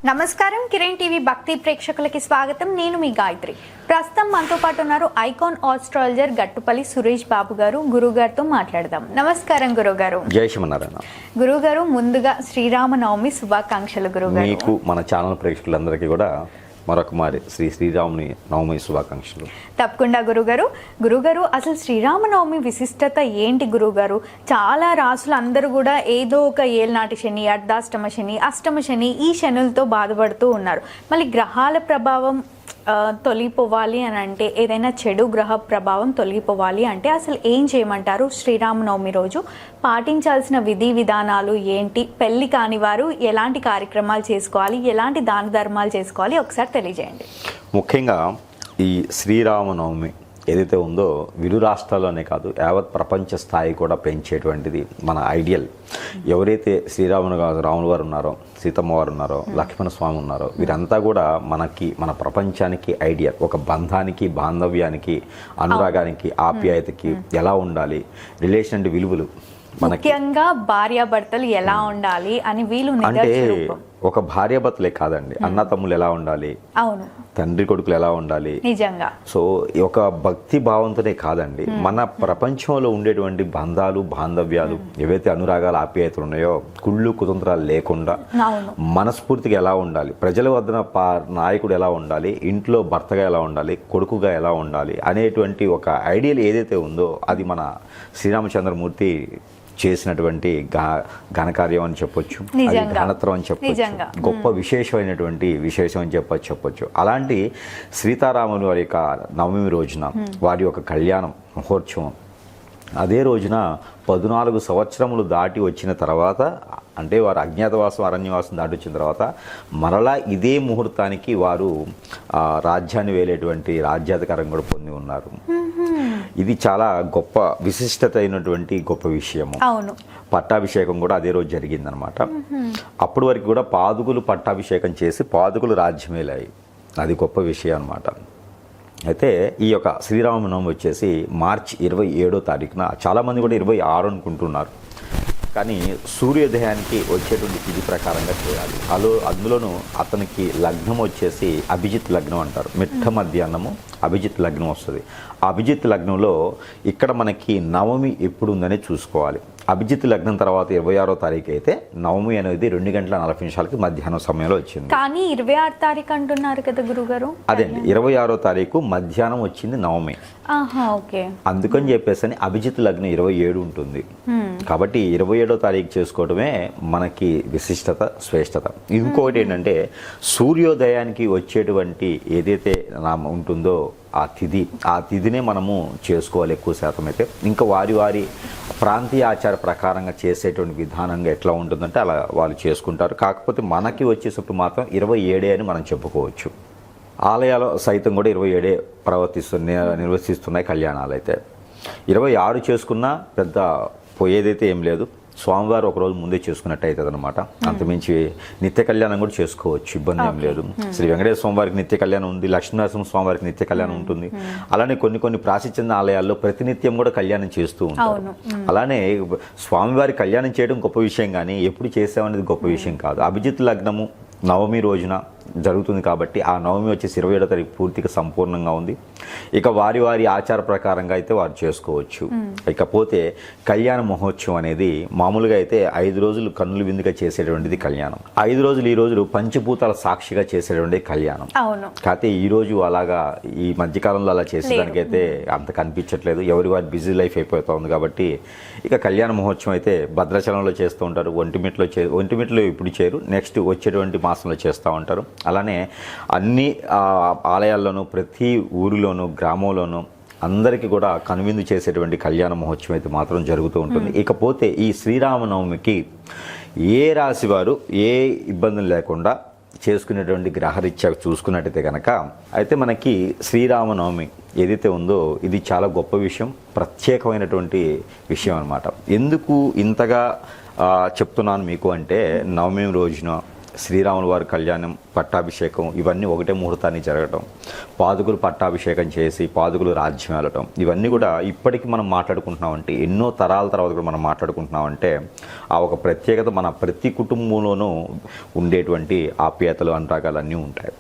నమస్కారం కిరణ్ టీవీ భక్తి ప్రేక్షకులకి స్వాగతం. నేను మీ గాయత్రి. ప్రస్తుతం మనతో పాటు ఉన్నారు ఐకాన్ ఆస్ట్రాలజర్ గట్టుపల్లి సురేష్ బాబు గారు. గురుగారితో మాట్లాడదాం. నమస్కారం గురుగారు. జై శ్రీమన్నారాయణ. గురుగారు, ముందుగా శ్రీరామనవమి శుభాకాంక్షలు గురుగారు. మీకు మన ఛానల్ ప్రేక్షకులందరికీ కూడా మరొక మారి శ్రీరాముని నవమి శుభాకాంక్షలు. తప్పకుండా గురుగారు, అసలు శ్రీరామనవమి విశిష్టత ఏంటి గురుగారు? చాలా రాసులు అందరూ కూడా ఏదో ఒక ఏళ్ళనాటి శని, అర్ధాష్టమ శని, అష్టమ శని, ఈ శనులతో బాధపడుతూ ఉన్నారు. మళ్ళీ గ్రహాల ప్రభావం తొలగిపోవాలి అని అంటే, ఏదైనా చెడు గ్రహ ప్రభావం తొలగిపోవాలి అంటే అసలు ఏం చేయమంటారు? శ్రీరామనవమి రోజు పాటించాల్సిన విధి విధానాలు ఏంటి? పెళ్లి కాని వారు ఎలాంటి కార్యక్రమాలు చేసుకోవాలి, ఎలాంటి దాన ధర్మాలు చేసుకోవాలి, ఒకసారి తెలియజేయండి. ముఖ్యంగా ఈ శ్రీరామనవమి ఏదైతే ఉందో విరు రాష్ట్రాల్లోనే కాదు, యావత్ ప్రపంచ స్థాయి కూడా పెంచేటువంటిది మన ఐడియల్. ఎవరైతే రాములు వారు ఉన్నారో, సీతమ్మ వారు ఉన్నారో, లక్ష్మణ స్వామి ఉన్నారో, వీరంతా కూడా మన ప్రపంచానికి ఐడియల్. ఒక బంధానికి, బాంధవ్యానికి, అనురాగానికి, ఆప్యాయతకి ఎలా ఉండాలి, రిలేషన్ అంటే విలువలు, ముఖ్యంగా భార్యాభర్తలు ఎలా ఉండాలి అని వీళ్ళు అంటే ఒక భార్యాభర్తలే కాదండి, అన్న తమ్ములు ఎలా ఉండాలి, అవును, తండ్రి కొడుకులు ఎలా ఉండాలి, నిజంగా. సో ఒక భక్తి భావంతోనే కాదండి, మన ప్రపంచంలో ఉండేటువంటి బంధాలు, బాంధవ్యాలు, ఏవైతే అనురాగాలు, ఆప్యాయతలు ఉన్నాయో, కుళ్ళు కుతంత్రాలు లేకుండా మనస్ఫూర్తిగా ఎలా ఉండాలి, ప్రజల వద్ద నాయకుడు ఎలా ఉండాలి, ఇంట్లో భర్తగా ఎలా ఉండాలి, కొడుకుగా ఎలా ఉండాలి అనేటువంటి ఒక ఐడియల్ ఏదైతే ఉందో అది మన శ్రీరామచంద్రమూర్తి చేసినటువంటి ఘనకార్యం అని చెప్పొచ్చు, అది ఘనత్రం అని చెప్పొచ్చు, గొప్ప విశేషమైనటువంటి విశేషం అని చెప్పొచ్చు. అలాంటి సీతారాముని వారి యొక్క నవమి రోజున వారి యొక్క కళ్యాణం మహోత్సవం, అదే రోజున 14 సంవత్సరములు దాటి వచ్చిన తర్వాత, అంటే వారు అజ్ఞాతవాసం, అరణ్యవాసం దాటి వచ్చిన తర్వాత మరలా ఇదే ముహూర్తానికి వారు రాజ్యాన్ని వేలేటువంటి రాజ్యాధికారం కూడా పొంది ఉన్నారు. ఇది చాలా గొప్ప విశిష్టత అయినటువంటి గొప్ప విషయము. పట్టాభిషేకం కూడా అదే రోజు జరిగిందనమాట. అప్పటి వరకు కూడా పాదుకులు పట్టాభిషేకం చేసి పాదుకులు రాజ్యమేలాయి. అది గొప్ప విషయం అనమాట. అయితే ఈ యొక్క శ్రీరామనవమి వచ్చేసి మార్చి 27వ తారీఖున, చాలామంది కూడా 26 అనుకుంటున్నారు, కానీ సూర్యోదయానికి వచ్చేటువంటి తిథి ప్రకారంగా చేయాలి. అందులోనూ అతనికి లగ్నం వచ్చేసి అభిజిత్ లగ్నం అంటారు. మిట్ట మధ్యాహ్నము అభిజిత్ లగ్నం వస్తుంది. అభిజిత్ లగ్నంలో ఇక్కడ మనకి నవమి ఎప్పుడు ఉందనే చూసుకోవాలి. అభిజిత్ లగ్నం తర్వాత 26వ తారీఖు అయితే నవమి అనేది 2:40 మధ్యాహ్నం సమయంలో వచ్చింది. కానీ 26 తారీఖు అంటున్నారు కదా గురుగారు? అదేండి, 26వ తారీఖు మధ్యాహ్నం వచ్చింది నవమి. అందుకని చెప్పేసి అభిజిత్ లగ్నం 27 ఉంటుంది. కాబట్టి 27వ తారీఖు చేసుకోవడమే మనకి విశిష్టత, శ్రేష్టత. ఇంకొకటి ఏంటంటే, సూర్యోదయానికి వచ్చేటువంటి ఏదైతే ఉంటుందో ఆ తిథినే మనము చేసుకోవాలి ఎక్కువ శాతం అయితే. ఇంకా వారి ప్రాంతీయ ఆచార ప్రకారంగా చేసేటువంటి విధానంగా ఎట్లా ఉంటుందంటే అలా వాళ్ళు చేసుకుంటారు. కాకపోతే మనకి వచ్చేసప్పుడు మాత్రం 27 అని మనం చెప్పుకోవచ్చు. ఆలయాలు సైతం కూడా 27 నిర్వహిస్తున్నాయి కళ్యాణాలు. అయితే 26 చేసుకున్నా పెద్ద పోయేదైతే ఏం లేదు. స్వామివారు ఒకరోజు ముందే చేసుకున్నట్టు అవుతుంది అనమాట. అంతమించి నిత్య కళ్యాణం కూడా చేసుకోవచ్చు, ఇబ్బంది ఏం లేదు. శ్రీ వెంకటేశ్వర స్వామివారికి నిత్య కళ్యాణం ఉంది, లక్ష్మీనరసింహ స్వామివారికి నిత్య కళ్యాణం ఉంటుంది. అలానే కొన్ని ప్రాచీన ఆలయాల్లో ప్రతినిత్యం కూడా కళ్యాణం చేస్తూ ఉంటారు. అలానే స్వామివారి కళ్యాణం చేయడం గొప్ప విషయం, కానీ ఎప్పుడు చేసామనేది గొప్ప విషయం కాదు. అభిజిత్ లగ్నము నవమి రోజున జరుగుతుంది కాబట్టి ఆ నవమి వచ్చేసి 27వ తారీఖు పూర్తిగా సంపూర్ణంగా ఉంది. ఇక వారి ఆచార ప్రకారంగా అయితే వారు చేసుకోవచ్చు. ఇకపోతే కళ్యాణ మహోత్సవం అనేది మామూలుగా అయితే 5 రోజులు కన్నుల విందుగా చేసేటువంటిది కళ్యాణం. 5 రోజులు ఈ రోజులు పంచభూతాల సాక్షిగా చేసేటువంటి కళ్యాణం. కాకపోతే ఈ రోజు అలాగా ఈ మధ్యకాలంలో అలా చేసేదానికైతే అంత కనిపించట్లేదు. ఎవరి వారి బిజీ లైఫ్ అయిపోతూ ఉంది కాబట్టి ఇక కళ్యాణ మహోత్సవం అయితే భద్రాచలంలో చేస్తూ ఉంటారు, ఒంటిమిట్లో ఇప్పుడు చేరు, నెక్స్ట్ వచ్చేటువంటి మాసంలో చేస్తూ ఉంటారు. అలానే అన్ని ఆలయాల్లోనూ, ప్రతి ఊరిలోనూ, గ్రామంలోనూ అందరికీ కూడా కనువిందు చేసేటువంటి కళ్యాణ మహోత్సవం అయితే మాత్రం జరుగుతూ ఉంటుంది. ఇకపోతే ఈ శ్రీరామనవమికి ఏ రాశి వారు ఏ ఇబ్బందులు లేకుండా చేసుకునేటువంటి గ్రహరీత్యా చూసుకున్నట్టయితే కనుక, అయితే మనకి శ్రీరామనవమి ఏదైతే ఉందో ఇది చాలా గొప్ప విషయం, ప్రత్యేకమైనటువంటి విషయం అన్నమాట. ఎందుకు ఇంతగా చెప్తున్నాను మీకు అంటే, నవమి రోజున శ్రీరాముల వారి కళ్యాణం, పట్టాభిషేకం ఇవన్నీ ఒకటే ముహూర్తాన్ని జరగటం, పాదుకులు పట్టాభిషేకం చేసి పాదుకులు రాజ్యం వెళ్ళటం, ఇవన్నీ కూడా ఇప్పటికీ మనం మాట్లాడుకుంటున్నామంటే, ఎన్నో తరాల తర్వాత కూడా మనం మాట్లాడుకుంటున్నామంటే ఆ ఒక ప్రత్యేకత మన ప్రతి కుటుంబంలోనూ ఉండేటువంటి ఆప్యాయతలు, అనురాగాలు అన్నీ ఉంటాయి.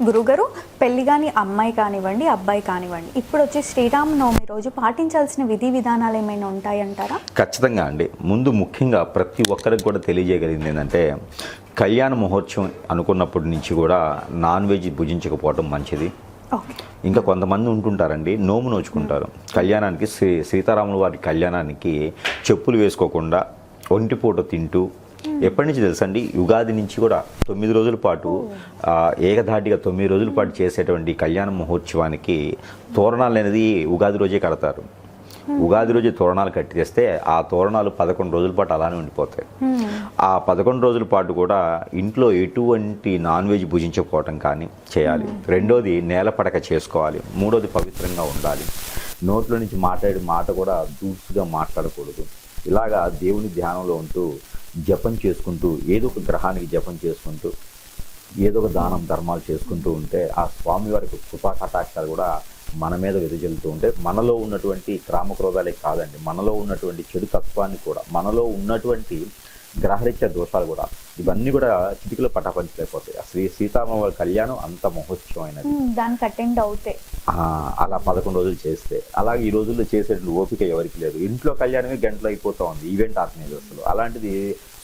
గురుగారు, పెళ్లి కాని అమ్మాయి కానివ్వండి, అబ్బాయి కానివ్వండి, ఇప్పుడు వచ్చి శ్రీరామనవమి రోజు పాటించాల్సిన విధి విధానాలు ఏమైనా ఉంటాయంటారా? ఖచ్చితంగా అండి. ముందు ముఖ్యంగా ప్రతి ఒక్కరికి కూడా తెలియజేయగలిగింది ఏంటంటే, కళ్యాణ మహోత్సవం అనుకున్నప్పటి నుంచి కూడా నాన్ వెజ్ భుజించకపోవడం మంచిది. ఇంకా కొంతమంది ఉంటుంటారండి, నోము నోచుకుంటారు. కళ్యాణానికి సీతారాముల వారి కళ్యాణానికి చెప్పులు వేసుకోకుండా ఒంటిపూట తింటూ, ఎప్పటి నుంచి తెలుసండి, యుగాది నుంచి కూడా 9 రోజుల పాటు ఏకధాటిగా 9 రోజుల పాటు చేసేటువంటి కళ్యాణ మహోత్సవానికి తోరణాలు అనేది ఉగాది రోజే కడతారు. ఉగాది రోజు తోరణాలు కట్టి తెస్తే ఆ తోరణాలు 11 రోజుల పాటు అలానే ఉండిపోతాయి. ఆ 11 రోజుల పాటు కూడా ఇంట్లో ఎటువంటి నాన్ వెజ్ భుజించకపోవటం కానీ చేయాలి. రెండోది నేల పడక చేసుకోవాలి. మూడోది పవిత్రంగా ఉండాలి. నోట్లో నుంచి మాట్లాడే మాట కూడా దూసుగా మాట్లాడకూడదు. ఇలాగా దేవుని ధ్యానంలో ఉంటూ జపం చేసుకుంటూ, ఏదో ఒక గ్రహానికి జపం చేసుకుంటూ, ఏదో ఒక దానం ధర్మాలు చేసుకుంటూ ఉంటే ఆ స్వామివారికి కృపా కటాక్షాలు కూడా మన మీద వెదజల్లుతూ ఉంటే, మనలో ఉన్నటువంటి కామక్రోధాలే కాదండి, మనలో ఉన్నటువంటి చెడు తత్వాన్ని కూడా, మనలో ఉన్నటువంటి గ్రహరీత్యా దోషాలు కూడా, ఇవన్నీ కూడా చిటికలో పటాపంచలేకపోతాయి. సీతారామ కళ్యాణం అంత మహోత్సవమైనది. దానికి అటెండ్ అవుతే అలా 11 రోజులు చేస్తే, అలాగే ఈ రోజుల్లో చేసేటువంటి ఓపిక ఎవరికి లేదు. ఇంట్లో కళ్యాణమే గంటలు అయిపోతూ ఉంది, ఈవెంట్ ఆర్గనైజర్స్లో. అలాంటిది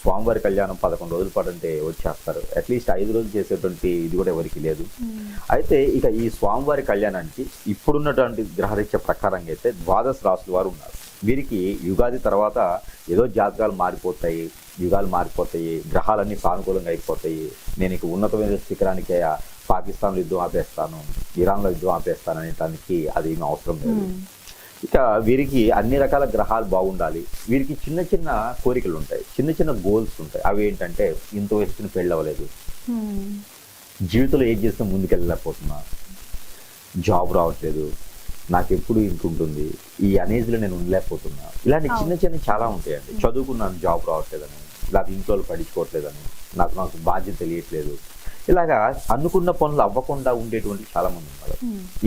స్వామివారి కళ్యాణం 11 రోజుల పాటు అంటే వచ్చేస్తారు. అట్లీస్ట్ 5 రోజులు చేసేటువంటి ఇది కూడా ఎవరికి లేదు. అయితే ఇక ఈ స్వామివారి కళ్యాణానికి ఇప్పుడున్నటువంటి గ్రహరీత్య ప్రకారంగా అయితే 12 రాసుల వారు ఉన్నారు. వీరికి యుగాది తర్వాత ఏదో జాతకాలు మారిపోతాయి, యుగాలు మారిపోతాయి, గ్రహాలన్నీ సానుకూలంగా అయిపోతాయి, నేను ఇక ఉన్నతమైన శిఖరానికి పాకిస్తాన్లో యుద్ధం ఆపేస్తాను, ఇరాన్లో యుద్ధం ఆపేస్తాను అనేటానికి అది ఏమీ అవసరం లేదు. ఇక వీరికి అన్ని రకాల గ్రహాలు బాగుండాలి. వీరికి చిన్న చిన్న కోరికలు ఉంటాయి, చిన్న చిన్న గోల్స్ ఉంటాయి. అవి ఏంటంటే, ఇంత వయసుకుని పెళ్ళి అవ్వలేదు, జీవితంలో ఏం చేసినా ముందుకెళ్ళలేకపోతున్నా, జాబ్ రావట్లేదు, నాకు ఎప్పుడు ఇంకుంటుంది, ఈ అనేజ్లో నేను ఉండలేకపోతున్నా, ఇలాంటి చిన్న చిన్న చాలా ఉంటాయండి. చదువుకున్నాను, జాబ్ రావట్లేదని, లేకపోతే ఇంట్లో పడించుకోవట్లేదని, నాకు బాధ్యత తెలియట్లేదు, ఇలాగా అనుకున్న పనులు అవ్వకుండా ఉండేటువంటి చాలా మంది ఉన్నారు.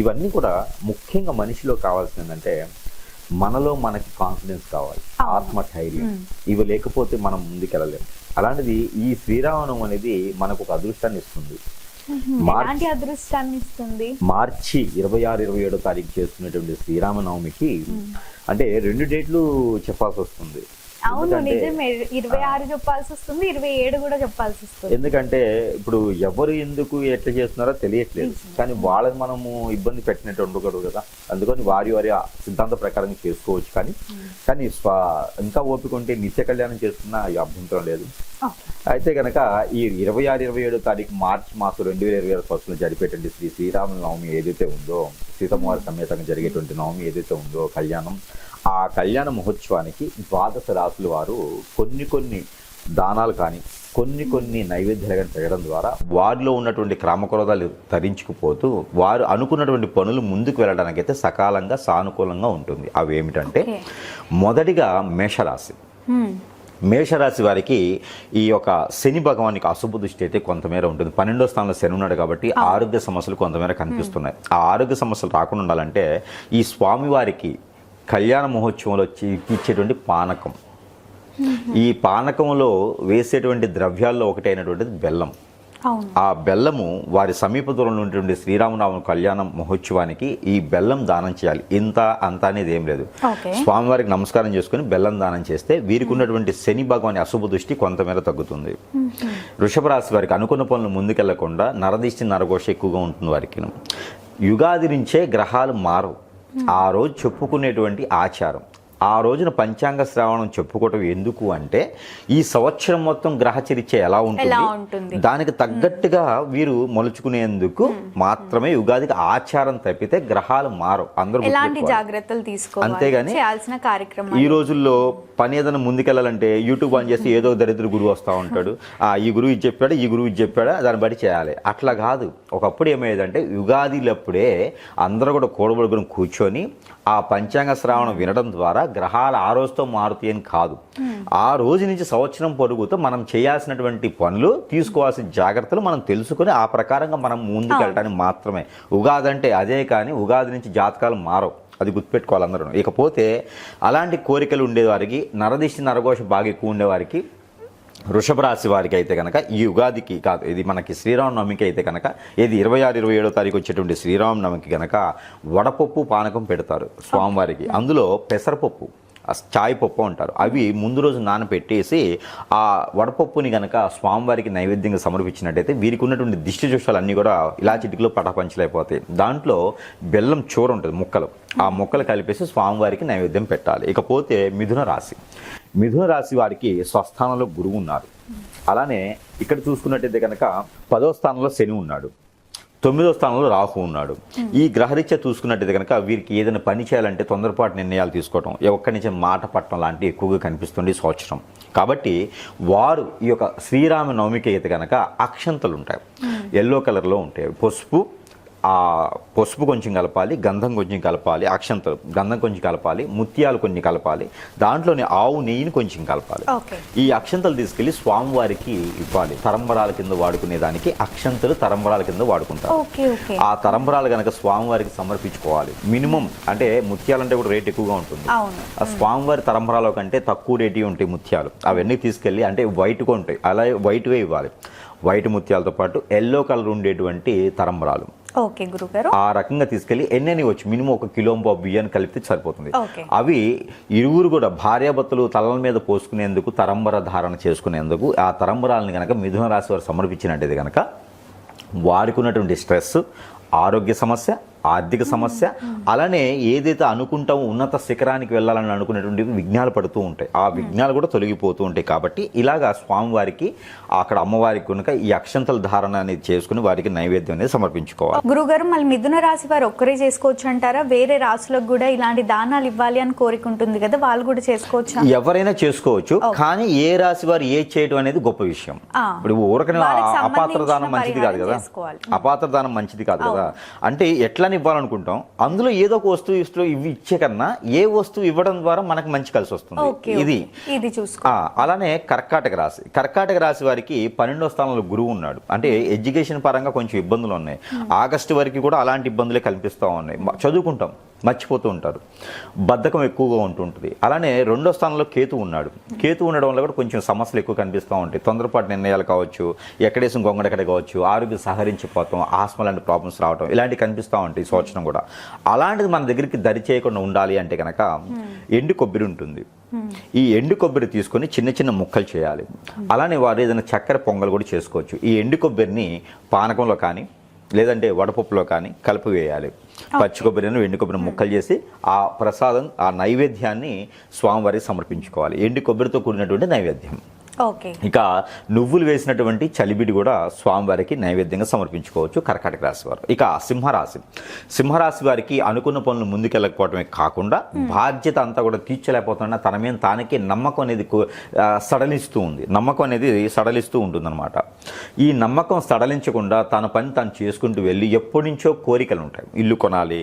ఇవన్నీ కూడా ముఖ్యంగా మనిషిలో కావాల్సింది ఏంటంటే, మనలో మనకి కాన్ఫిడెన్స్ కావాలి, ఆత్మధైర్యం. ఇవి లేకపోతే మనం ముందుకెళ్ళలేము. అలాంటిది ఈ శ్రీరామనవమి అనేది మనకు ఒక అదృష్టాన్ని ఇస్తుంది. మార్చి 26, 27 తారీఖు చేస్తున్నటువంటి శ్రీరామనవమికి అంటే 2 డేట్లు చెప్పాల్సి వస్తుంది. అవును, నిజమే. 26 చెప్పాల్సి వస్తుంది, 27 కూడా చెప్పాల్సి వస్తుంది. ఎందుకంటే ఇప్పుడు ఎవరు ఎందుకు ఎట్లా చేస్తున్నారో తెలియట్లేదు, కానీ వాళ్ళని మనము ఇబ్బంది పెట్టినట్టు ఉండకూడదు కదా. అందుకని వారి సిద్ధాంత ప్రకారం చేసుకోవచ్చు. కానీ ఇంకా ఓపిక ఉంటే నిత్య కళ్యాణం చేసుకున్న అభ్యంతరం లేదు. అయితే కనుక ఈ 26, 27 తారీఖు మార్చి మాసం 2026 సంవత్సరంలో జరిపేటువంటి శ్రీరాముల నవమి ఏదైతే ఉందో, సీతమ్మవారి సమేతంగా జరిగేటువంటి నవమి ఏదైతే ఉందో కళ్యాణం, ఆ కళ్యాణ మహోత్సవానికి 12 రాసుల వారు కొన్ని దానాలు కానీ కొన్ని నైవేద్యాలు కానీ పెట్టడం ద్వారా వారిలో ఉన్నటువంటి క్రామక్రోధాలు తరించుకుపోతూ వారు అనుకున్నటువంటి పనులు ముందుకు వెళ్ళడానికైతే సకాలంగా సానుకూలంగా ఉంటుంది. అవి ఏమిటంటే, మొదటిగా మేషరాశి. మేషరాశి వారికి ఈ యొక్క శని భగవానికి అశుభ దృష్టి అయితే కొంతమేర ఉంటుంది. 12వ స్థానంలో శని ఉన్నాడు కాబట్టి ఆరోగ్య సమస్యలు కొంతమేర కనిపిస్తున్నాయి. ఆ ఆరోగ్య సమస్యలు రాకుండా ఉండాలంటే ఈ స్వామివారికి కళ్యాణ మహోత్సవంలో ఇచ్చేటువంటి పానకం, ఈ పానకంలో వేసేటువంటి ద్రవ్యాల్లో ఒకటైనటువంటిది బెల్లం. ఆ బెల్లము వారి సమీప దూరంలో ఉన్నటువంటి శ్రీరామనవమి కళ్యాణ మహోత్సవానికి ఈ బెల్లం దానం చేయాలి. ఇంత అంత అనేది ఏం లేదు. స్వామివారికి నమస్కారం చేసుకుని బెల్లం దానం చేస్తే వీరికి ఉన్నటువంటి శని భగవాని అశుభ దృష్టి కొంతమేర తగ్గుతుంది. వృషభ రాశి వారికి అనుకున్న పనులు ముందుకెళ్లకుండా నరదిష్టి నరఘోష ఎక్కువగా ఉంటుంది. వారికి యుగాది నుంచే గ్రహాలు మారవు. ఆ రోజు చెప్పుకునేటువంటి ఆచారం, ఆ రోజున పంచాంగ శ్రావణం చెప్పుకోవటం ఎందుకు అంటే, ఈ సంవత్సరం మొత్తం గ్రహచరిత్ర ఎలా ఉంటుంది దానికి తగ్గట్టుగా వీరు మలుచుకునేందుకు మాత్రమే యుగాదికి ఆచారం తప్పితే గ్రహాలు మారవు. అందరూ జాగ్రత్తలు తీసుకోవాలి. అంతేగాని ఈ రోజుల్లో పని ఏదైనా ముందుకెళ్ళాలంటే యూట్యూబ్ ఆన్ చేసి ఏదో దరిద్ర గురువు వస్తూ ఉంటాడు, ఈ గురువు ఇది చెప్పాడు, ఈ గురువు ఇది చెప్పాడు, దాన్ని బట్టి చేయాలి. అట్లా కాదు. ఒకప్పుడు ఏమయ్యేదంటే యుగాదిలప్పుడే అందరూ కూడా కూడబడుకుని కూర్చొని ఆ పంచాంగ శ్రావణం వినడం ద్వారా గ్రహాలు ఆ రోజుతో మారుతాయి అని కాదు. ఆ రోజు నుంచి సంవత్సరం పొడుగుతో మనం చేయాల్సినటువంటి పనులు, తీసుకోవాల్సిన జాగ్రత్తలు మనం తెలుసుకొని ఆ ప్రకారంగా మనం ముందుకు వెళ్ళడానికి మాత్రమే. ఉగాది అంటే అదే, కానీ ఉగాది నుంచి జాతకాలు మారవు, అది గుర్తుపెట్టుకోవాలి అందరూ. ఇకపోతే అలాంటి కోరికలు ఉండేవారికి, నరదిష్టి నరఘోష బాగా ఎక్కువ ఉండేవారికి, వృషభ రాశి వారికి అయితే కనుక ఈ ఉగాదికి కాదు, ఇది మనకి శ్రీరామనవమికి అయితే కనుక, ఇది 26, 27వ తారీఖు వచ్చేటువంటి శ్రీరామనవమికి కనుక వడపప్పు పానకం పెడతారు స్వామివారికి. అందులో పెసరపప్పు, చాయ్ పప్పు అంటారు, అవి ముందు రోజు నానపెట్టేసి ఆ వడపప్పుని కనుక స్వామివారికి నైవేద్యంగా సమర్పించినట్టయితే వీరికి ఉన్నటువంటి దిష్టి దోషాలు అన్నీ కూడా ఇలా చిటికలో పటాపంచలైపోతాయి. దాంట్లో బెల్లం చూర ఉంటుంది, ముక్కలు, ఆ ముక్కలు కలిపేసి స్వామివారికి నైవేద్యం పెట్టాలి. ఇకపోతే మిథున రాశి, మిథున రాశి వారికి స్వస్థానంలో గురువు ఉన్నారు. అలానే ఇక్కడ చూసుకున్నట్టయితే కనుక 10వ స్థానంలో శని ఉన్నాడు, 9వ స్థానంలో రాహు ఉన్నాడు. ఈ గ్రహరీత్యా చూసుకున్నట్టయితే కనుక వీరికి ఏదైనా పని చేయాలంటే తొందరపాటు నిర్ణయాలు తీసుకోవడం, ఒక్కడి నుంచి మాట పట్టడం లాంటివి ఎక్కువగా కనిపిస్తుంది ఈ సంవత్సరం. కాబట్టి వారు ఈ యొక్క శ్రీరామనవమికి అయితే కనుక అక్షంతలు ఉంటాయి, ఎల్లో కలర్లో ఉంటాయి. పసుపు కొంచెం కలపాలి, గంధం కొంచెం కలపాలి, అక్షంతలు గంధం కొంచెం కలపాలి, ముత్యాలు కొన్ని కలపాలి, దాంట్లోని ఆవు నెయ్యిని కొంచెం కలపాలి. ఈ అక్షంతలు తీసుకెళ్లి స్వామివారికి ఇవ్వాలి. తరంబరాల కింద వాడుకునే దానికి అక్షంతలు తరంబరాల కింద వాడుకుంటారు. ఆ తరంబరాలు కనుక స్వామివారికి సమర్పించుకోవాలి. మినిమం అంటే ముత్యాలంటే కూడా రేట్ ఎక్కువగా ఉంటుంది, ఆ స్వామివారి తరంబరాల కంటే తక్కువ రేటు ఉంటాయి ముత్యాలు. అవన్నీ తీసుకెళ్ళి, అంటే వైట్గా ఉంటాయి, అలా వైట్వే ఇవ్వాలి. వైట్ ముత్యాలతో పాటు ఎల్లో కలర్ ఉండేటువంటి తరంబరాలు, ఓకే గురుగారు, ఆ రకంగా తీసుకెళ్లి ఎన్నెన్ని వచ్చి మినిమం 1 కిలో బియ్యాన్ని కలిపితే సరిపోతుంది. అవి ఇరువురు కూడా భార్యాభర్తలు తలల మీద పోసుకునేందుకు, తరంబర ధారణ చేసుకునేందుకు ఆ తరంబరాలను కనుక మిథున రాశి వారు సమర్పించినట్టయితే కనుక వారికి ఉన్నటువంటి స్ట్రెస్, ఆరోగ్య సమస్య, ఆర్థిక సమస్య, అలానే ఏదైతే అనుకుంటామో ఉన్నత శిఖరానికి వెళ్ళాలని అనుకునేటువంటి విఘ్నాలు పడుతూ ఉంటాయి, ఆ విఘ్నాలు కూడా తొలగిపోతూ ఉంటాయి. కాబట్టి ఇలాగా స్వామివారికి, అక్కడ అమ్మవారికి కనుక ఈ అక్షంతల ధారణ అనేది చేసుకుని వారికి నైవేద్యం అనేది సమర్పించుకోవాలి. గురుగారు, మళ్ళీ మిథున రాశి వారు ఒక్కరే చేసుకోవచ్చు అంటారా? వేరే రాశులకు కూడా ఇలాంటి దానాలు ఇవ్వాలి అని కోరిక ఉంటుంది కదా, వాళ్ళు కూడా చేసుకోవచ్చు? ఎవరైనా చేసుకోవచ్చు, కానీ ఏ రాశి వారు ఏ చేయడం అనేది గొప్ప విషయం. ఇప్పుడు ఊరకనే అపాత్ర దానం మంచిది కాదు కదా, అపాత్ర దానం మంచిది కాదు కదా. అంటే ఎట్లా ఇవ్వాలనుకుంటాం, అందులో ఏదో ఒక వస్తువు ఇవి ఇచ్చే కన్నా ఏ వస్తువు ఇవ్వడం ద్వారా మనకు మంచి కలిసి వస్తుంది. ఇది అలానే కర్కాటక రాశి వారికి 12వ స్థానంలో గురువు ఉన్నాడు. అంటే ఎడ్యుకేషన్ పరంగా కొంచెం ఇబ్బందులు ఉన్నాయి. ఆగస్టు వరకు కూడా అలాంటి ఇబ్బందులే కనిపిస్తూ ఉన్నాయి. చదువుకుంటాం, మర్చిపోతూ ఉంటారు, బద్ధకం ఎక్కువగా ఉంటుంటుంది. అలానే 2వ స్థానంలో కేతు ఉన్నాడు. కేతు ఉండడం వల్ల కూడా కొంచెం సమస్యలు ఎక్కువ కనిపిస్తూ ఉంటాయి. తొందరపాటు నిర్ణయాలు కావచ్చు, ఎక్కడేసం గొంగడెక్కడ కావచ్చు, ఆరోగ్యం సహకరించిపోతాం, ఆస్మా లాంటి ప్రాబ్లమ్స్ రావడం, ఇలాంటివి కనిపిస్తూ ఉంటాయి ఈ సంవత్సరం కూడా. అలాంటిది మన దగ్గరికి దరి చేయకుండా ఉండాలి అంటే కనుక ఎండు కొబ్బరి ఉంటుంది. ఈ ఎండు కొబ్బరి తీసుకొని చిన్న చిన్న ముక్కలు చేయాలి. అలానే వారు ఏదైనా చక్కెర పొంగల్ కూడా చేసుకోవచ్చు. ఈ ఎండు కొబ్బరిని పానకంలో కానీ లేదంటే వడపప్పులో కానీ కలిపివేయాలి. పచ్చి కొబ్బరిని, ఎండు కొబ్బరిని ముక్కలు చేసి ఆ ప్రసాదం, ఆ నైవేద్యాన్ని స్వామివారికి సమర్పించుకోవాలి. ఎండు కొబ్బరితో కూడినటువంటి నైవేద్యం. ఇక నువ్వులు వేసినటువంటి చలిబిడి కూడా స్వామివారికి నైవేద్యంగా సమర్పించుకోవచ్చు కర్కాటక రాశి వారు. ఇక సింహరాశి వారికి అనుకున్న పనులు ముందుకెళ్ళకపోవడమే కాకుండా బాధ్యత అంతా కూడా తీర్చలేకపోతున్నా తన మీద తానికి నమ్మకం అనేది సడలిస్తూ ఉంటుందన్నమాట. ఈ నమ్మకం సడలించకుండా తన పని తాను చేసుకుంటూ వెళ్ళి ఎప్పటి నుంచో కోరికలు ఉంటాయి. ఇల్లు కొనాలి,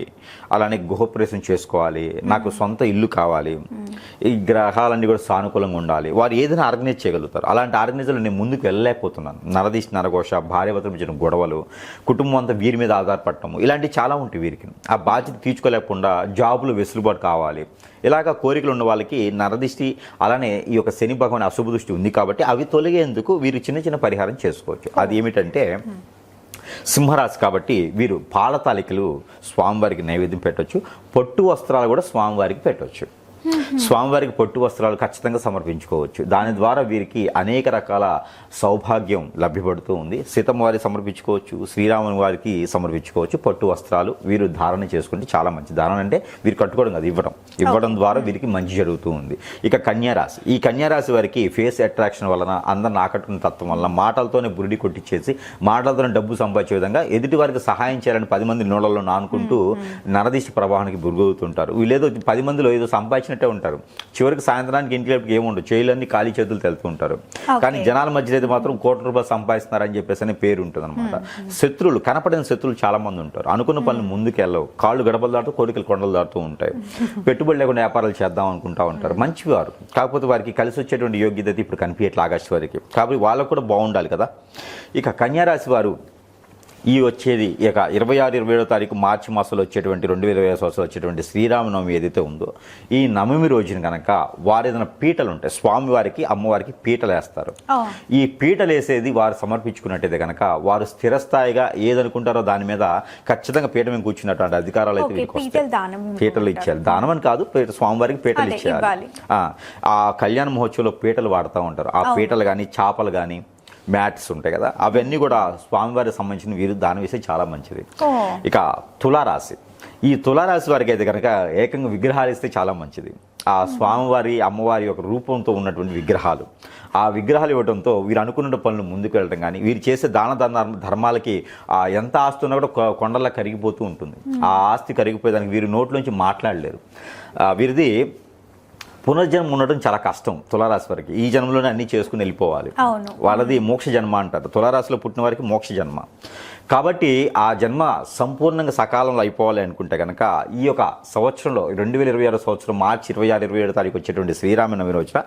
అలానే గృహప్రవేశం చేసుకోవాలి, నాకు సొంత ఇల్లు కావాలి, ఈ గ్రహాలన్నీ కూడా సానుకూలంగా ఉండాలి, వారు ఏదైనా ఆర్గనైజ్ చేయగలుగుతారు. అలాంటి ఆర్గనైజర్లు నేను ముందుకు వెళ్ళలేకపోతున్నాను. నరదీష్ నరఘోష, భార్యాభర్తల మధ్య గొడవలు, కుటుంబం అంతా వీరి మీద ఆధారపడటము, ఇలాంటివి చాలా ఉంటాయి. వీరికి ఆ బాధ్యత తీర్చుకోలేకుండా జాబులు వెసులుబాటు కావాలి. ఇలాగ కోరికలు ఉన్న వాళ్ళకి నరదిష్టి, అలానే ఈ యొక్క శని భగవాన్ అశుభ దృష్టి ఉంది కాబట్టి అవి తొలగేందుకు వీరు చిన్న చిన్న పరిహారం చేసుకోవచ్చు. అది ఏమిటంటే సింహరాశి కాబట్టి వీరు పాల తాలికలు స్వామివారికి నైవేద్యం పెట్టవచ్చు. పొట్టు వస్త్రాలు కూడా స్వామివారికి పెట్టవచ్చు. స్వామివారికి పొట్టు వస్త్రాలు ఖచ్చితంగా సమర్పించుకోవచ్చు. దాని ద్వారా వీరికి అనేక రకాల సౌభాగ్యం లభ్యపడుతూ ఉంది. సీతమ్మ వారికి సమర్పించుకోవచ్చు, శ్రీరాముని వారికి సమర్పించుకోవచ్చు. పొట్టు వస్త్రాలు వీరు ధారణ చేసుకుంటే చాలా మంచి. ధారణ అంటే వీరు కట్టుకోవడం కాదు, ఇవ్వడం ద్వారా వీరికి మంచి జరుగుతూ ఉంది. ఇక కన్యారాశి, ఈ కన్యారాశి వారికి ఫేస్ అట్రాక్షన్ వలన, అందరిని ఆకట్టుకున్న తత్వం వలన, మాటలతోనే బురిడి కొట్టించేసి మాటలతోనే డబ్బు సంపాదించే విధంగా ఎదుటి వారికి సహాయం చేయాలని 10 మంది నోళ్ళలో నానుకుంటూ నరదిష్టి ప్రభావానికి గురవుతుంటారు. వీళ్ళేదో 10 మందిలో ఏదో సంపాదించిన సంపాదించినట్టే ఉంటారు. చివరికి సాయంత్రానికి ఇంటికి ఏముండదు, చేతులన్నీ ఖాళీ చేతులు తెలుతూ ఉంటారు. కానీ జనాల మధ్యలో అయితే మాత్రం కోట్ల రూపాయలు సంపాదిస్తున్నారని చెప్పేసి అనే పేరు ఉంటుంది అనమాట. శత్రువులు, కనపడిన శత్రువులు చాలా మంది ఉంటారు. అనుకున్న పనులు ముందుకెళ్ళవు, కాళ్ళు గడపలు దాటుతూ కోరికలు కొండలు దాటుతూ ఉంటాయి. పెట్టుబడి లేకుండా వ్యాపారాలు చేద్దాం అనుకుంటా ఉంటారు. మంచివారు, కాకపోతే వారికి కలిసి వచ్చేటువంటి యోగ్యత ఇప్పుడు కనిపించట్లేదు ఆగస్టు వరకు. కాబట్టి వాళ్ళకు కూడా బాగుండాలి కదా. ఇక కన్యారాశి వారు ఈ వచ్చేది ఇక 26-27 తారీఖు మార్చి మాసంలో వచ్చేటువంటి 2020 సంవత్సరం వచ్చేటువంటి శ్రీరామనవమి ఏదైతే ఉందో, ఈ నవమి రోజున కనుక వారు ఏదైనా పీటలు ఉంటాయి, స్వామివారికి అమ్మవారికి పీటలు వేస్తారు. ఈ పీటలు వేసేది వారు సమర్పించుకున్నట్టయితే కనుక వారు స్థిరస్థాయిగా ఏదనుకుంటారో దాని మీద ఖచ్చితంగా పీట మీద కూర్చున్నటువంటి అధికారాలు అయితే పీటలు ఇచ్చారు. దానం అని కాదు, స్వామివారికి పీటలు ఇచ్చారు. ఆ కళ్యాణ మహోత్సవంలో పీటలు వాడుతూ ఉంటారు. ఆ పీటలు కానీ చాపలు కానీ మ్యాట్స్ ఉంటాయి కదా, అవన్నీ కూడా స్వామివారికి సంబంధించిన వీరు దానం వేస్తే చాలా మంచిది. ఇక తులారాశి, ఈ తులారాశి వారికి అయితే కనుక ఏకంగా విగ్రహాలు ఇస్తే చాలా మంచిది. ఆ స్వామివారి అమ్మవారి యొక్క రూపంతో ఉన్నటువంటి విగ్రహాలు, ఆ విగ్రహాలు ఇవ్వడంతో వీరు అనుకున్న పనులు ముందుకు వెళ్ళడం కానీ, వీరు చేసే దాన ధర్మాలకి ఎంత ఆస్తి ఉన్నా కూడా కొండలా కరిగిపోతూ ఉంటుంది. ఆ ఆస్తి కరిగిపోయేదానికి వీరు నోట్లోంచి మాట్లాడలేరు. వీరిది పునర్జన్మ ఉండడం చాలా కష్టం తులారాశి వారికి. ఈ జన్మలోనే అన్ని చేసుకుని వెళ్ళిపోవాలి. వాళ్ళది మోక్ష జన్మ అంటారు. తులారాశిలో పుట్టిన వారికి మోక్ష జన్మ. కాబట్టి ఆ జన్మ సంపూర్ణంగా సకాలంలో అయిపోవాలి అనుకుంటే కనుక ఈ యొక్క సంవత్సరంలో 2026 సంవత్సరం మార్చి 26-27 తారీఖు వచ్చేటువంటి శ్రీరామనవమి రోజున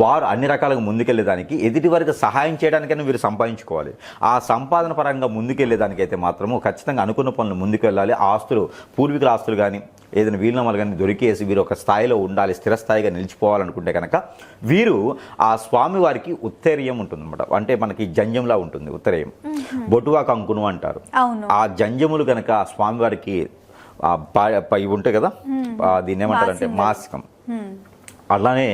వారు అన్ని రకాలుగా ముందుకెళ్లేదానికి, ఎదుటి వారికి సహాయం చేయడానికైనా వీరు సంపాదించుకోవాలి. ఆ సంపాదన పరంగా ముందుకెళ్లేదానికైతే మాత్రము ఖచ్చితంగా అనుకున్న పనులు ముందుకు వెళ్ళాలి. ఆస్తులు, పూర్వీకుల ఆస్తులు కానీ ఏదైనా వీలునామాలు కానీ దొరికేసి వీరు ఒక స్థాయిలో ఉండాలి, స్థిరస్థాయిగా నిలిచిపోవాలనుకుంటే కనుక వీరు ఆ స్వామి వారికి ఉత్తరీయం ఉంటుంది అనమాట. అంటే మనకి జంజంలా ఉంటుంది ఉత్తరీయం, బొటువా కంకును అంటారు. ఆ జంజములు కనుక స్వామివారికి ఇవి ఉంటాయి కదా, దీన్ని ఏమంటారంటే మాసికం. అలానే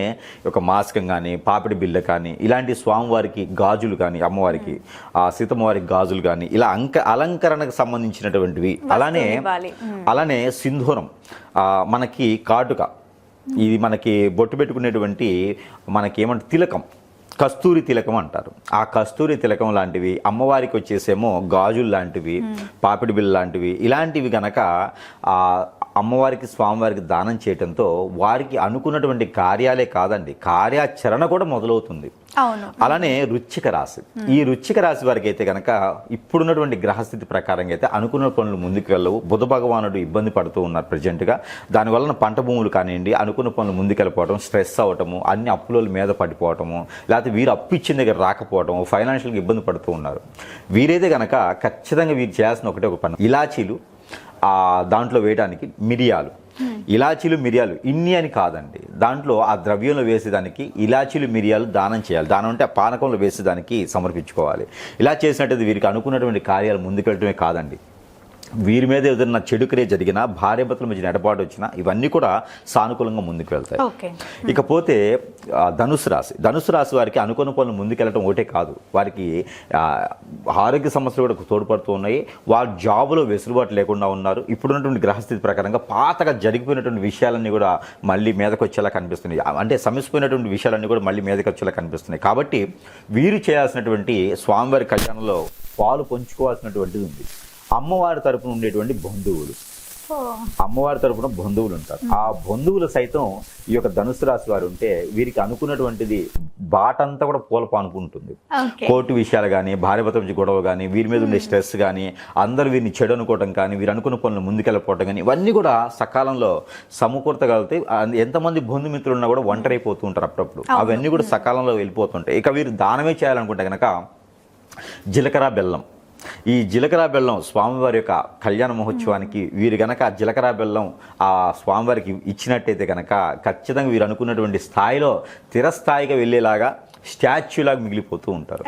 ఒక మాస్కం కానీ పాపిడి బిళ్ళ కానీ ఇలాంటి స్వామివారికి గాజులు కానీ, అమ్మవారికి సీతమ్మవారికి గాజులు కానీ ఇలా అలంకరణకు సంబంధించినటువంటివి. అలానే సింధూరం, మనకి కాటుక, ఇది మనకి బొట్టు పెట్టుకునేటువంటి మనకి ఏమంటే తిలకం, కస్తూరి తిలకం అంటారు. ఆ కస్తూరి తిలకం లాంటివి, అమ్మవారికి వచ్చేసేమో గాజులు లాంటివి, పాపిడి బిళ్ళ లాంటివి, ఇలాంటివి గనక అమ్మవారికి స్వామివారికి దానం చేయడంతో వారికి అనుకున్నటువంటి కార్యాలే కాదండి, కార్యాచరణ కూడా మొదలవుతుంది. అలానే వృశ్చిక రాశి, ఈ వృశ్చిక రాశి వారికి అయితే కనుక ఇప్పుడున్నటువంటి గ్రహస్థితి ప్రకారంగా అయితే అనుకున్న పనులు ముందుకు వెళ్ళవు. బుధ భగవానుడు ఇబ్బంది పడుతూ ఉన్నారు ప్రజెంట్గా. దానివల్ల పంట భూములు కానివ్వండి, అనుకున్న పనులు ముందుకెళ్ళిపోవటం, స్ట్రెస్ అవ్వటము, అన్ని అప్పుల మీద పడిపోవటము, లేకపోతే వీరు అప్పు ఇచ్చిన దగ్గర రాకపోవటము, ఫైనాన్షియల్గా ఇబ్బంది పడుతూ ఉన్నారు. వీరైతే కనుక ఖచ్చితంగా వీరు చేయాల్సిన ఒకటే ఒక పని, ఇలాచీలు దాంట్లో వేయడానికి మిరియాలు, ఇలాచీలు మిరియాలు ఇన్ని అని కాదండి, దాంట్లో ఆ ద్రవ్యంలో వేసేదానికి ఇలాచీలు మిరియాలు దానం చేయాలి. దానం అంటే ఆ పానకంలో వేసేదానికి సమర్పించుకోవాలి. ఇలా చేసినట్టయితే వీరికి అనుకున్నటువంటి కార్యాలు ముందుకెళ్ళటమే కాదండి, వీరి మీద ఏదైనా చెడు క్రియ జరిగినా, భార్యాభర్తల మధ్య నెడపాటు వచ్చినా ఇవన్నీ కూడా సానుకూలంగా ముందుకు వెళ్తాయి. ఇకపోతే ధనుసు రాశి వారికి అనుకున్న పనులు ముందుకెళ్ళటం ఒకటే కాదు, వారికి ఆరోగ్య సమస్యలు కూడా తోడ్పడుతూ ఉన్నాయి. వారు జాబులో వెసులుబాటు లేకుండా ఉన్నారు. ఇప్పుడున్నటువంటి గ్రహస్థితి ప్రకారంగా పాతగా జరిగిపోయినటువంటి విషయాలన్నీ కూడా మళ్ళీ మీదకి వచ్చేలా కనిపిస్తున్నాయి. అంటే సమస్యపోయినటువంటి విషయాలన్నీ కూడా మళ్ళీ మీదకి వచ్చేలా కనిపిస్తున్నాయి. కాబట్టి వీరు చేయాల్సినటువంటి స్వామివారి కళ్యాణంలో పాలు పంచుకోవాల్సినటువంటిది ఉంది. అమ్మవారి తరపున ఉండేటువంటి బంధువులు, అమ్మవారి తరపున బంధువులు ఉంటారు. ఆ బంధువులు సైతం ఈ యొక్క ధనుసు రాశి వారు ఉంటే వీరికి అనుకున్నటువంటిది బాటంతా కూడా పూల పానుకుంటుంది. కోర్టు విషయాలు కానీ, భార్యాభర్తల మధ్య గొడవ కానీ, వీరి మీద ఉండే స్ట్రెస్ కానీ, అందరూ వీరిని చెడు అనుకోవటం కానీ, వీరు అనుకున్న పనులు ముందుకెళ్ళిపోవటం కానీ, ఇవన్నీ కూడా సకాలంలో సమకూర్తగలిగితే ఎంతమంది బంధుమిత్రులు ఉన్నా కూడా ఒంటరైపోతూ ఉంటారు అప్పుడప్పుడు. అవన్నీ కూడా సకాలంలో వెళ్ళిపోతుంటాయి. ఇక వీరు దానమే చేయాలనుకుంటే కనుక జీలకర్ర బెల్లం, ఈ జీలకర్ర బెల్లం స్వామివారి యొక్క కళ్యాణ మహోత్సవానికి వీరు గనక జీలకర్ర బెల్లం ఆ స్వామివారికి ఇచ్చినట్టయితే కనుక ఖచ్చితంగా వీరు అనుకున్నటువంటి స్థాయిలో స్థిరస్థాయిగా వెళ్ళేలాగా స్టాచ్యూలాగా మిగిలిపోతూ ఉంటారు.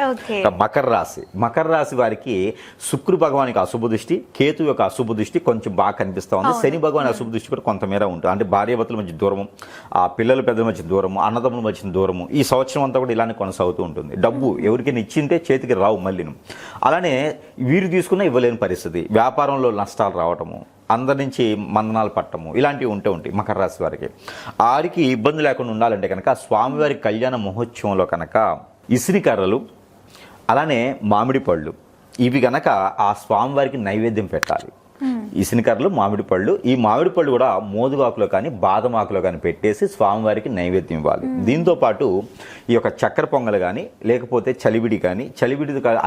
మకర రాశి వారికి శుక్రు భగవానికి అశుభ దృష్టి, కేతు యొక్క అశుభ దృష్టి కొంచెం బాగా కనిపిస్తూ ఉంది. శని భగవాని అశుభ దృష్టి కూడా కొంతమేర ఉంటుంది. అంటే భార్యాభర్తల మధ్య దూరము, ఆ పిల్లల పెద్దల మధ్య దూరము, అన్నదమ్ముల మధ్య దూరము ఈ సంవత్సరం అంతా కూడా ఇలానే కొనసాగుతూ ఉంటుంది. డబ్బు ఎవరికైనా ఇచ్చింటే చేతికి రావు మళ్ళీను. అలానే వీరు తీసుకున్నా ఇవ్వలేని పరిస్థితి, వ్యాపారంలో నష్టాలు రావటము, అందరి నుంచి మందనాలు పట్టము, ఇలాంటివి ఉంటాయి మకర రాశి వారికి. వారికి ఇబ్బంది లేకుండా ఉండాలంటే కనుక స్వామివారి కళ్యాణ మహోత్సవంలో కనుక ఇసిరికర్రలు, అలానే మామిడి పళ్ళు ఇవి కనుక ఆ స్వామివారికి నైవేద్యం పెట్టాలి. ఇసినకర్రలు, మామిడి పళ్ళు. ఈ మామిడి పళ్ళు కూడా మోదుగాకులో కానీ బాదం ఆకులో కానీ పెట్టేసి స్వామివారికి నైవేద్యం ఇవ్వాలి. దీంతో పాటు ఈ యొక్క చక్కెర పొంగలు కానీ లేకపోతే చలివిడి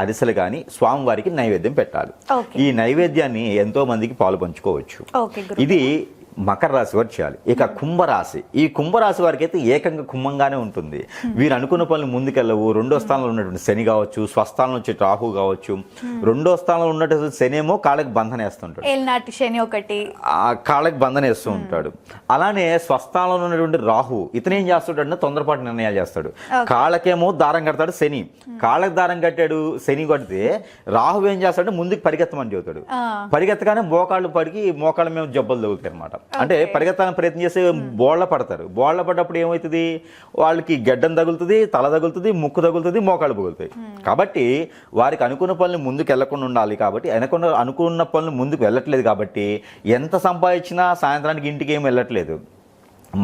అరిసెలు కానీ స్వామివారికి నైవేద్యం పెట్టాలి. ఈ నైవేద్యాన్ని ఎంతో మందికి పాలు పంచుకోవచ్చు. ఇది మకర రాశి వారు చేయాలి. ఇక కుంభరాశి, ఈ కుంభరాశి వారికి అయితే ఏకంగా కుంభంగానే ఉంటుంది. వీరు అనుకున్న పనులు ముందుకెళ్ళవు. రెండో స్థానంలో ఉన్నటువంటి శని కావచ్చు, స్వస్థానం వచ్చే రాహు కావచ్చు. రెండో స్థానంలో ఉన్నటువంటి శని ఏమో కాళ్ళకి బంధన వేస్తుంటాడు, శని ఒకటి కాళ్ళకి బంధన వేస్తూ ఉంటాడు. అలానే స్వస్థానంలో ఉన్నటువంటి రాహు ఇతను ఏం చేస్తుంటాడు, తొందరపాటు నిర్ణయాలు చేస్తాడు. కాళ్ళకేమో దారం కడతాడు శని, కాళ్ళకి దారం కట్టాడు శని కడితే రాహు ఏం చేస్తాడు, ముందుకు పరిగెత్తమని చెబుతాడు. పరిగెత్తగానే మోకాళ్ళు పడికి మోకాళ్ళ మేము జబ్బలు తగులుతాయి అనమాట. అంటే పరిగెత్తాలని ప్రయత్నం చేస్తే బోళ్ళ పడతారు. బోళ్ళ పడ్డప్పుడు ఏమవుతుంది, వాళ్ళకి గడ్డం తగులుతుంది, తల తగులుతుంది, ముక్కు తగులుతుంది, మోకాళ్ళు పగులుతాయి. కాబట్టి వారికి అనుకున్న పనులు ముందుకు వెళ్లకుండా ఉండాలి. కాబట్టి అనుకున్న పనులు ముందుకు వెళ్ళట్లేదు. కాబట్టి ఎంత సంపాదించినా సాయంత్రానికి ఇంటికి ఏం వెళ్ళట్లేదు.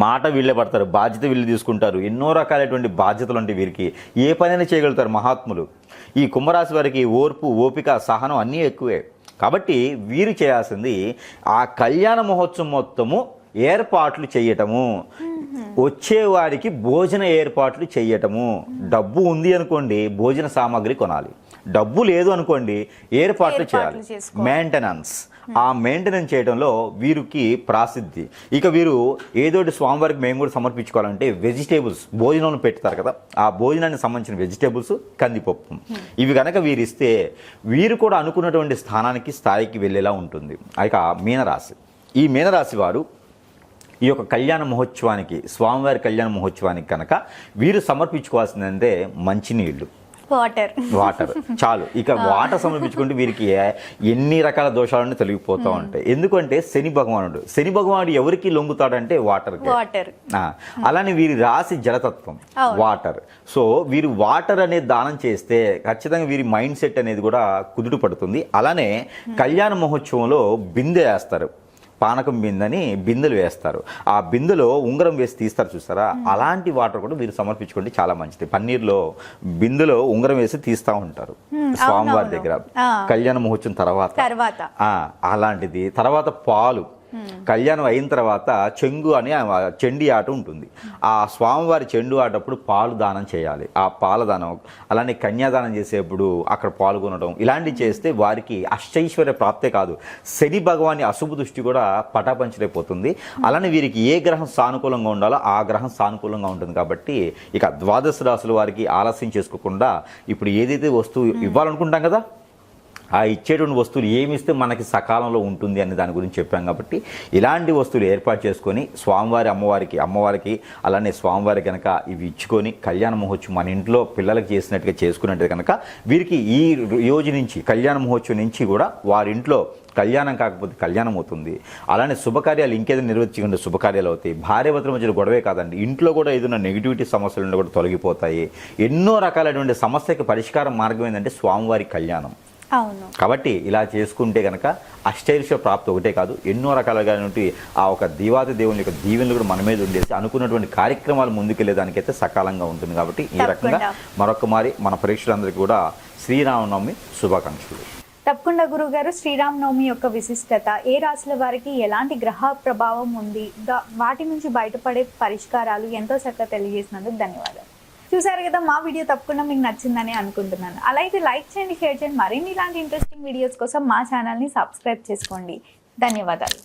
మాట వీళ్ళే పడతారు, బాధ్యత వీళ్ళు తీసుకుంటారు. ఎన్నో రకాలైనటువంటి బాధ్యతలు అంటే వీరికి ఏ పనైనా చేయగలుగుతారు మహాత్ములు. ఈ కుంభరాశి వారికి ఓర్పు, ఓపిక, సహనం అన్నీ ఎక్కువే. కాబట్టి వీరు చేయాల్సింది ఆ కళ్యాణ మహోత్సవం మొత్తము ఏర్పాట్లు చేయటము, వచ్చేవారికి భోజన ఏర్పాట్లు చేయటము. డబ్బు ఉంది అనుకోండి, భోజన సామాగ్రి కొనాలి. డబ్బు లేదు అనుకోండి, ఏర్పాట్లు చేయాలి. మెయింటెనెన్స్, ఆ మెయింటెనెన్స్ చేయడంలో వీరికి ప్రాసిద్ధి. ఇక వీరు ఏదోటి స్వామివారికి మేము కూడా సమర్పించుకోవాలంటే వెజిటేబుల్స్ భోజనంలో పెడతారు కదా, ఆ భోజనానికి సంబంధించిన వెజిటేబుల్స్, కందిపప్పు, ఇవి కనుక వీరు ఇస్తే వీరు కూడా అనుకున్నటువంటి స్థాయికి వెళ్ళేలా ఉంటుంది. ఇక మీనరాశి, ఈ మీనరాశి వారు ఈ యొక్క కళ్యాణ మహోత్సవానికి, స్వామివారి కళ్యాణ మహోత్సవానికి కనుక వీరు సమర్పించుకోవాల్సిందంటే మంచినీళ్ళు, వాటర్ చాలు. ఇక వాటర్ సమర్పించుకుంటే వీరికి ఎన్ని రకాల దోషాలను తొలగిపోతూ ఉంటాయి. ఎందుకంటే శని భగవానుడు ఎవరికి లొంగుతాడంటే వాటర్. అలానే వీరి రాశి జలతత్వం, వాటర్. సో వీరు వాటర్ అనేది దానం చేస్తే ఖచ్చితంగా వీరి మైండ్ సెట్ అనేది కూడా కుదుట పడుతుంది. అలానే కళ్యాణ మహోత్సవంలో బిందె వేస్తారు, పానకం బిందని బిందెలు వేస్తారు. ఆ బిందెలో ఉంగరం వేసి తీస్తారు చూస్తారా, అలాంటి వాటర్ కూడా మీరు సమర్పించుకోండి, చాలా మంచిది. పన్నీర్లో బిందెలో ఉంగరం వేసి తీస్తూ ఉంటారు స్వామివారి దగ్గర కళ్యాణ మహోత్సవం తర్వాత. అలాంటిది. తర్వాత పాలు, కళ్యాణం అయిన తర్వాత చెంగు అని చెండి ఆట ఉంటుంది. ఆ స్వామివారి చెండు ఆటప్పుడు పాలు దానం చేయాలి. ఆ పాల దానం, అలానే కన్యాదానం చేసేప్పుడు అక్కడ పాల్గొనడం, ఇలాంటివి చేస్తే వారికి అష్టైశ్వర్య ప్రాప్తే కాదు, శని భగవాని అశుభ దృష్టి కూడా పటాపంచలైపోతుంది. అలానే వీరికి ఏ గ్రహం సానుకూలంగా ఉండాలో ఆ గ్రహం సానుకూలంగా ఉంటుంది. కాబట్టి ఇక ద్వాదశ రాశుల వారికి ఆలస్యం చేసుకోకుండా ఇప్పుడు ఏదైతే వస్తువు ఇవ్వాలనుకుంటాం కదా, ఆ ఇచ్చేటువంటి వస్తువులు ఏమిస్తే మనకి సకాలంలో ఉంటుంది అనే దాని గురించి చెప్పాం. కాబట్టి ఇలాంటి వస్తువులు ఏర్పాటు చేసుకొని అమ్మవారికి అలానే స్వామివారి కనుక ఇవి ఇచ్చుకొని కళ్యాణ మహోత్సవం మన ఇంట్లో పిల్లలకి చేసినట్టుగా చేసుకున్నట్టు కనుక వీరికి ఈ రోజు నుంచి కళ్యాణ మహోత్సవం నుంచి కూడా వారింట్లో కళ్యాణం కాకపోతే కళ్యాణం అవుతుంది. అలానే శుభకార్యాలు ఇంకేదైనా నిర్వర్తించకుండా శుభకార్యాలు అవుతాయి. భార్యాభర్తల మధ్య గొడవే కాదండి, ఇంట్లో కూడా ఏదైనా నెగిటివిటీ సమస్యలు కూడా తొలగిపోతాయి. ఎన్నో రకాలైనటువంటి సమస్యకి పరిష్కారం మార్గం ఏంటంటే స్వామివారి కళ్యాణం. కాబట్టి ఇలా చేసుకుంటే కనుక అష్టైశ్వర్య ప్రాప్తి ఒకటే కాదు, ఎన్నో రకాలుగా ఆ ఒక దేవాది దేవుని యొక్క దీవెనలు కూడా మన మీద ఉండేసి అనుకున్నటువంటి కార్యక్రమాలు ముందుకెళ్లేదానికైతే సకాలంగా ఉంటుంది. కాబట్టి ఈ రకంగా మరొక మారి మన పరీక్షలందరికీ కూడా శ్రీరామనవమి శుభాకాంక్షలు. తప్పకుండా గురుగారు, శ్రీరామనవమి యొక్క విశిష్టత, ఏ రాశుల వారికి ఎలాంటి గ్రహ ప్రభావం ఉంది, వాటి నుంచి బయటపడే పరిష్కారాలు ఎంతో చక్కగా తెలియజేసినందుకు ధన్యవాదాలు. చూసారు కదా, మా వీడియో తప్పకుండా మీకు నచ్చిందని అనుకుంటున్నాను. అలా అయితే లైక్ చేయండి, షేర్ చేయండి. మరిన్ని ఇలాంటి ఇంట్రెస్టింగ్ వీడియోస్ కోసం మా ఛానల్ని సబ్స్క్రైబ్ చేసుకోండి. ధన్యవాదాలు.